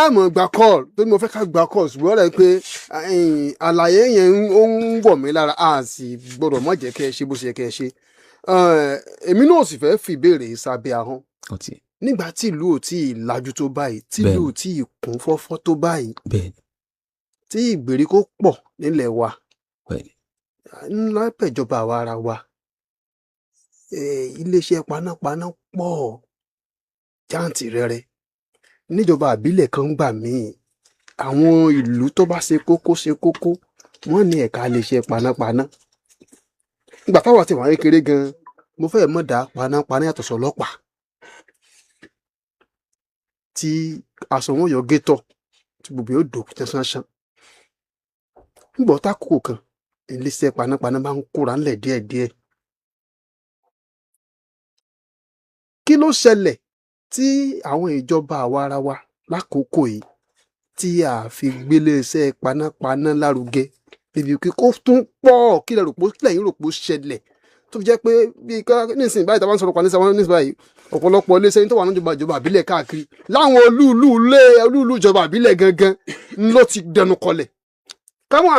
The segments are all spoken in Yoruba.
àmọ́ gba call tó ní mo fẹ́ ká gba call ṣùgbọ́n rẹ̀ pé àlàyé yẹn ó ń wọ̀ mí lára a sì gbọ́dọ̀ má jẹ́ kẹ́ ẹ ṣe bó ṣe kẹ́ ẹ ṣe èmi náà sì fẹ́ fìbéèrè sábẹ́ ahọ́n nígbà tí ìlú ò tí ì lajú tó báyìí tí ìlú ò tí ì kún fọ́fọ́ tó báyìí tí ìgbèríko pọ̀ nílẹ̀ wa ńlá pẹ̀jọba àwa ara wa iléeṣẹ́ panápaná pọ̀ jàǹtìrẹrẹ níjọba àbílẹ̀ kan gbà míì àwọn ìlú tó bá ṣe kókó wọ́n ní ẹ̀ka iléeṣẹ́ panápaná nígbà táwa ti wà kékeré gan mo fẹ́ mọ̀ dá panápaná yàtọ̀ sọ́lọ́pàá tí aṣọ wọn yọ gétọ̀ tí gbogbo yóò dò ṣánṣán nígbà tá kókò kan iléeṣẹ́ panápaná máa ń kóra ńlẹ̀ díẹ̀díẹ̀ kí ló ṣẹlẹ̀ tí àwọn ìjọba àwa ara wa lákòókò yìí tí a fi gbélé iṣẹ́ panápaná lárugẹ bíbi kí kó tún pọ̀ kí lẹ́yìn rò pé ó ṣẹlẹ̀ tó fi jẹ́ pé bí nísìnyí báyìí tá a bá ń sọ̀rọ̀ panápaná nísìnyí báyìí ọ̀pọ̀lọpọ̀ iléeṣẹ́ tó wà ní ìjọba àbílẹ̀ káàkiri láwọn olúùlú ìjọba àbílẹ̀ gangan ló ti dẹnu kọlẹ̀ káwọn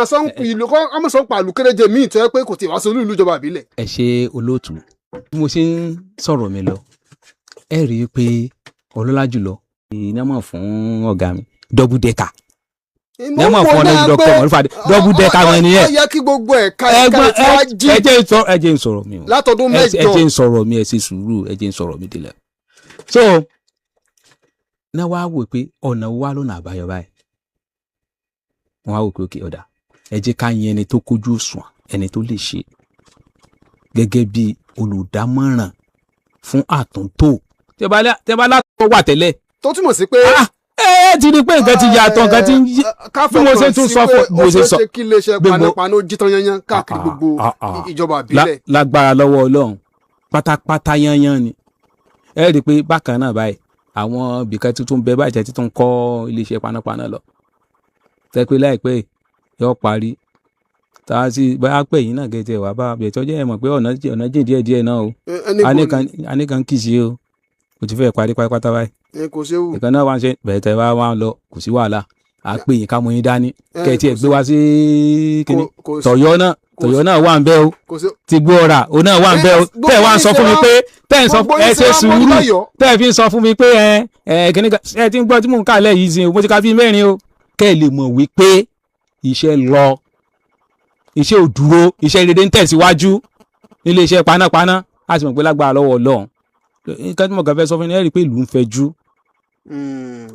àsọ̀npa àlùkéréje míì tó yẹ pé kò tí ì wá sí olúùlú ìjọba àbílẹ̀. ẹ ṣe olóòtú bí mo ṣe ń sọ̀rọ̀ mi lọ ẹ rí i pé ọlọ́lá jùlọ ìnáwó fún ọ̀gá mi double decker ìnáwó fún ọlọ́lá dr mọ̀lúfàdé double decker wọn ni ẹ. ó yẹ kí gbogbo ẹ̀ka tí wàá jí. ẹ jẹ́ ń sọ̀rọ̀ mi o látọdún mẹ́jọ. ẹ jẹ́ ń sọ̀rọ̀ mi ẹ ṣe sùúrù ẹ jẹ́ ń sọ̀rọ̀ mi délẹ̀. so náà wá wò pé ọ̀nà wa lọ́nà àbáyọ báyìí wọ́n wá wò pé òkè ọ̀dà ẹ jẹ́ ká yan ẹni tó kójú òṣùwọ̀n ẹni tó lè ṣe gẹ́gẹ́ bí olùdámọ̀ràn fún àtúntò tẹ bá látọ̀ wà tẹ́lẹ̀. tó túmọ̀ sí pé. ẹ ti rí pé nǹkan ti yàtọ̀ nǹkan ti ń yí bí mo ṣe tún sọ fún mo ṣe sọ. ó ṣe kí iléeṣẹ́ panápaná ó jí tán yányán káàkiri gbogbo ìjọba àbílẹ̀. lágbára lọ́wọ́ Ọlọ́run pátápátá yányán ni ẹ rí i pé bákan náà báyìí àwọn ibìkan tuntun bẹ báyìí tẹ́tí tó ń kọ́ iléeṣẹ́ panápaná lọ tẹ́ pé láìpẹ́ yóò parí tá a sì bá pè yín náà gẹ̀ẹ́tẹ̀ wá bá bẹ̀ẹ́ tọ́jú ẹ̀ mọ̀ pé ọ̀nà jìn díẹ̀díẹ̀ náà o anìkan kì í ṣe o kò ti fẹ́ parí pátápátá báyìí. kò séwu. ìkan náà wá ń ṣe bẹ̀rẹ̀ tẹ̀ wá ń lọ kò sí wàhálà à pè yín ká mú yín dání kẹ́ẹ̀tì ẹ̀ gbé wá sí kíní tọ̀yọ́ náà wà ń bẹ́ o ti gbó ọ̀rà o náà wà ń bẹ́ o tẹ̀ wá ń sọ fún mi pé tẹ̀ ń sọ ẹ ṣe sùúrù tẹ̀ fi ń sọ fún mi pé kíní ẹ ti ń gbọ́ tí mò ń kà lẹ̀ yìí sin o mo ti ka bí mẹ́rin o kẹ́ ẹ lè mọ̀ wípé iṣẹ́ lọ iṣẹ́ ò dúró iṣẹ́ rere ń tẹ̀síwájú nílé iṣẹ́ panápaná a sì mọ̀ pé lágbára lọ́wọ́ Ọlọ́run nǹkan tí mo kàn fẹ́ sọ fún yín ẹ rí i pé ìlú ń fẹjú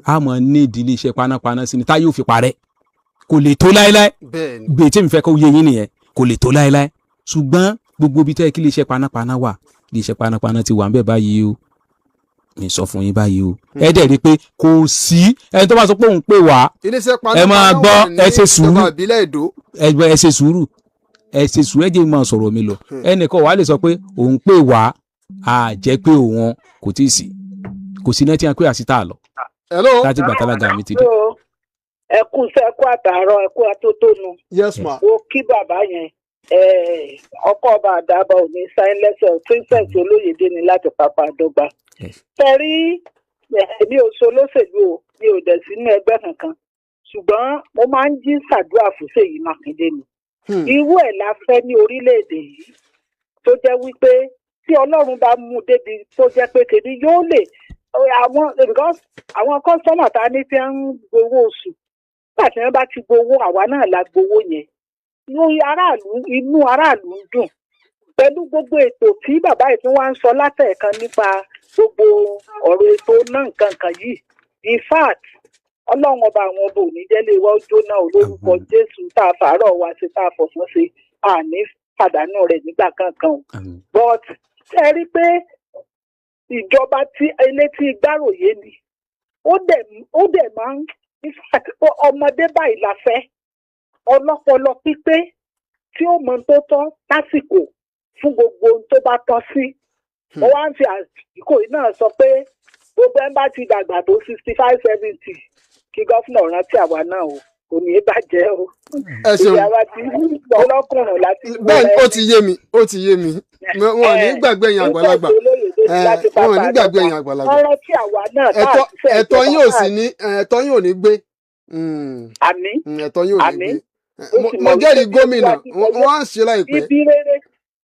a mọ̀ ní ìdílé iṣẹ́ panápaná sí ni táyé ò fi parẹ́ kò lè tó láéláé gbé tí mi fẹ́ kó yé yín nìyẹn kò lè tó láéláé ṣùgbọ́n gbogbo ibi tẹ́ kí ilé iṣẹ́ panápaná wà ilé iṣẹ́ panápaná ti wà ń bẹ̀ báyìí o mi sọ fún yín báyìí o ẹ dẹ̀ rí i pé kò sí ẹni tó bá sọ pé òun pè wá ẹ máa gbọ́ ẹ ṣe sùúrù ẹ ṣe sùúrù ẹ jẹ́ máa sọ̀rọ̀ mi lọ ẹnìkan wàá lè sọ pé òun pè wá a jẹ́ pé òun kò tí ì sí kò sí náà tí a pé àsítà lọ láti gbà tálága mi ti dé. ẹ kú iṣẹ́ ẹ kú àtàárọ̀ ẹ kú atótónu wo kí bàbá yẹn ọkọ ọba àdàbà ò ní sáyẹn lẹ́sẹ̀ princess olóyèdè ni láti pápá àdọ́gba. fẹ́rí mi ò so lóṣèlú o mi ò dẹ̀ sínú ẹgbẹ́ kankan ṣùgbọ́n mo máa ń jí ṣàdúrà fún Ṣèyí Mákindé ni. irú ẹ̀ la fẹ́ ní orílẹ̀-èdè yìí tó jẹ́ wípé tí Ọlọ́run bá mú débi tó jẹ́ pé kèdí yóò lè àwọn kọ́sọ́mà tá a ní tí ń gbowó oṣù nígbà tí wọ́n bá ti gbowó àwa náà la gbowó yẹn inú aráàlú ń dùn pẹ̀lú gbogbo ètò tí bàbá yìí tún wá ń sọ látẹ̀ẹ̀kan nípa gbogbo ọ̀rọ̀ ètò náà nǹkan yìí in fact Ọlọ́run ọba àwọn ọba òní jẹ́lé wa ó jóná olórúkọ Jésù tá a fàárọ̀ wa ṣe tá a fọ̀sán ṣe àní pàdánù rẹ̀ nígbà kankan o but ẹ rí pé ìjọba tí elétí gbàròyé ni ó dẹ̀ máa ń ọmọdé báyìí la fẹ́ ọlọ́pọlọ pípé tí ó mọ tó tọ́ lásìkò fún gbogbo ohun tó bá tọ́ sí. mo wá ń fi àsìkò yìí náà sọ pé gbogbo ẹ̀ ń bá ti dàgbà tó 65-70 kí gọ́fúnà rántí àwa náà o kò ní í bàjẹ́ o. ẹ ṣeun ìyàwó ti ọlọ́kùnrin láti. bẹ́ẹ̀ ó ti yé mi wọn ò ní gbàgbé yẹn àgbàlagbà lónìí láti bá wọn ò ní bá gbàgbé a ẹ̀yin àgbàlagbà. wọ́n rántí àwa náà bá a ti fẹ́ ẹ̀tọ́ yín ò sì ní ẹ̀tọ́ yín ò ní gbé. àmì ẹ̀tọ́ yín ò ní àmì gbé. mo jẹ́rìí gómìnà wọ́n á ṣe láìpẹ́.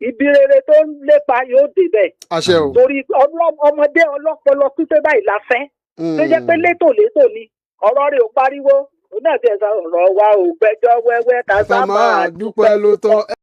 ibi rere tó ń lépa yóò débẹ̀. àṣẹ o. torí ọmọdé ọlọ́pọlọ pípé báyìí la fẹ́. tó jẹ́ pé létòlétò ni ọ̀rọ̀ rẹ̀ ò pariwo òun náà ti ẹ̀ sọ ọ̀rọ̀ wa ò gbẹ́jọ́ wẹ́wẹ́ ká sá máa dúpẹ́ ló tọ́.